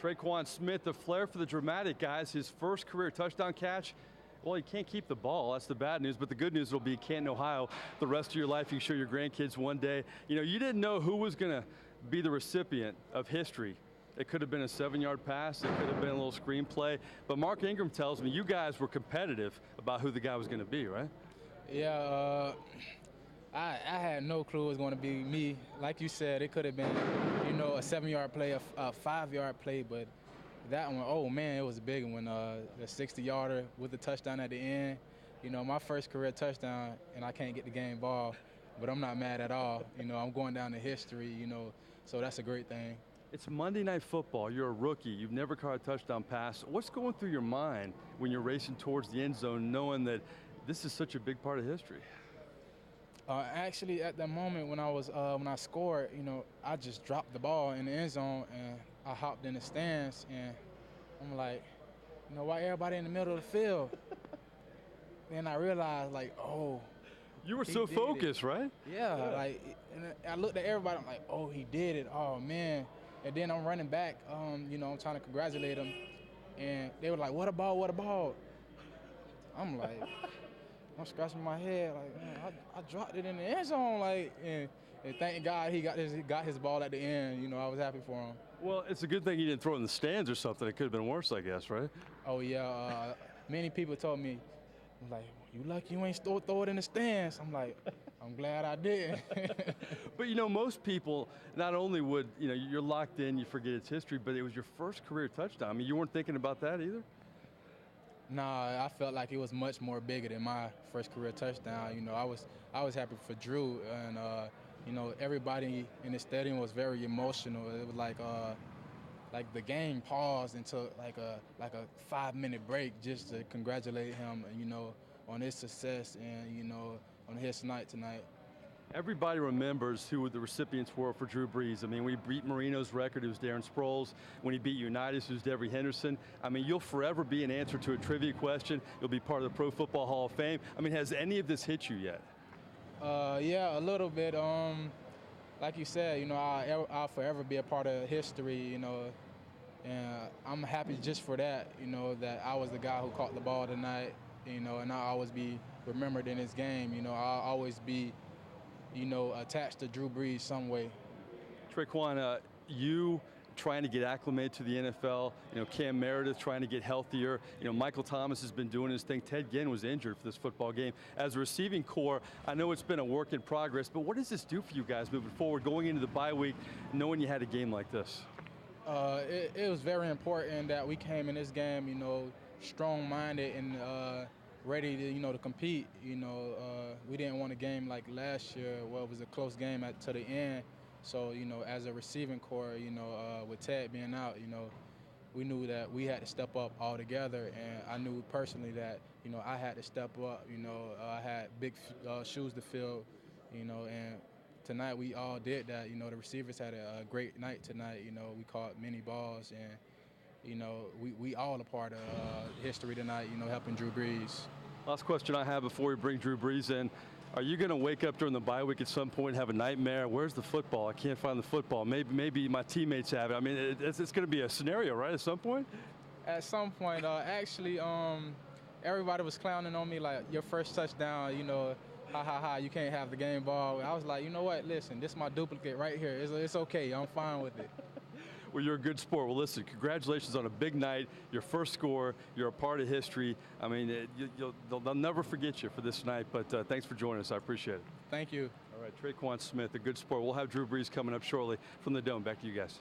Tre'Quan Smith, the flair for the dramatic, guys. His first career touchdown catch. Well, he can't keep the ball. That's the bad news, but the good news will be Canton, Ohio. The rest of your life, you can show your grandkids one day. You know, you didn't know who was going to be the recipient of history. It could have been a 7-yard pass. It could have been a little screenplay. But Mark Ingram tells me you guys were competitive about who the guy was going to be, right? Yeah, I had no clue it was going to be me. Like you said, it could have been, you know, a 7-yard play, a 5-yard play, but that one, oh man, it was a big one. The 60-yarder with the touchdown at the end. You know, my first career touchdown, and I can't get the game ball, but I'm not mad at all. You know, I'm going down to history, you know, so that's a great thing. It's Monday Night Football. You're a rookie. You've never caught a touchdown pass. What's going through your mind when you're racing towards the end zone knowing that this is such a big part of history? Actually, at that moment when I scored, you know, I just dropped the ball in the end zone and I hopped in the stands and I'm like, you know, why everybody in the middle of the field? Then I realized, like, oh. You were so focused, right? Yeah, like, and I looked at everybody, I'm like, oh, he did it, oh man. And then I'm running back, you know, I'm trying to congratulate him. And they were like, what about, what about? I'm like, I'm scratching my head, like, man, I dropped it in the end zone, like, and thank God he got his ball at the end. You know, I was happy for him. Well, it's a good thing he didn't throw it in the stands or something. It could have been worse, I guess, right? Oh yeah, many people told me, like, you lucky you ain't throw it in the stands. I'm like, I'm glad I did. But you know, most people not only would, you know, you're locked in, you forget its history, but it was your first career touchdown. I mean, you weren't thinking about that either? Nah, I felt like it was much more bigger than my first career touchdown. You know, I was happy for Drew, and you know, everybody in the stadium was very emotional. It was like the game paused and took like a 5-minute break just to congratulate him, you know, on his success and, you know, on his night tonight. Everybody remembers who the recipients were for Drew Brees. I mean, when he beat Marino's record, it was Darren Sproles. When he beat Unitas, it was Devery Henderson. I mean, you'll forever be an answer to a trivia question. You'll be part of the Pro Football Hall of Fame. I mean, has any of this hit you yet? Yeah, a little bit. Like you said, you know, I'll forever be a part of history, you know, and I'm happy just for that, you know, that I was the guy who caught the ball tonight, you know, and I'll always be remembered in this game. You know, I'll always be, you know, attached to Drew Brees some way. Tre'Quan, you trying to get acclimated to the NFL, you know, Cam Meredith trying to get healthier, you know, Michael Thomas has been doing his thing, Ted Ginn was injured for this football game. As a receiving core, I know it's been a work in progress, but what does this do for you guys moving forward, going into the bye week, knowing you had a game like this? It was very important that we came in this game, you know, strong-minded and ready to, you know, to compete. You know, we didn't want a game like last year. Well, it was a close game to the end. So, you know, as a receiving core, you know, with Ted being out, you know, we knew that we had to step up all together. And I knew personally that, you know, I had to step up. You know, I had big shoes to fill, you know, and tonight we all did that. You know, the receivers had a great night tonight. You know, we caught many balls and, you know, we all a part of history tonight, you know, helping Drew Brees. Last question I have before we bring Drew Brees in. Are you going to wake up during the bye week at some point and have a nightmare? Where's the football? I can't find the football. Maybe my teammates have it. I mean, it's going to be a scenario, right, at some point? At some point, actually, everybody was clowning on me like, your first touchdown, you know, ha, ha, ha, you can't have the game ball. I was like, you know what, listen, this is my duplicate right here. It's okay, I'm fine with it. Well, you're a good sport. Well, listen, congratulations on a big night, your first score, you're a part of history. I mean, they'll never forget you for this night, but thanks for joining us. I appreciate it. Thank you. All right, Tre'Quan Smith, a good sport. We'll have Drew Brees coming up shortly from the Dome. Back to you guys.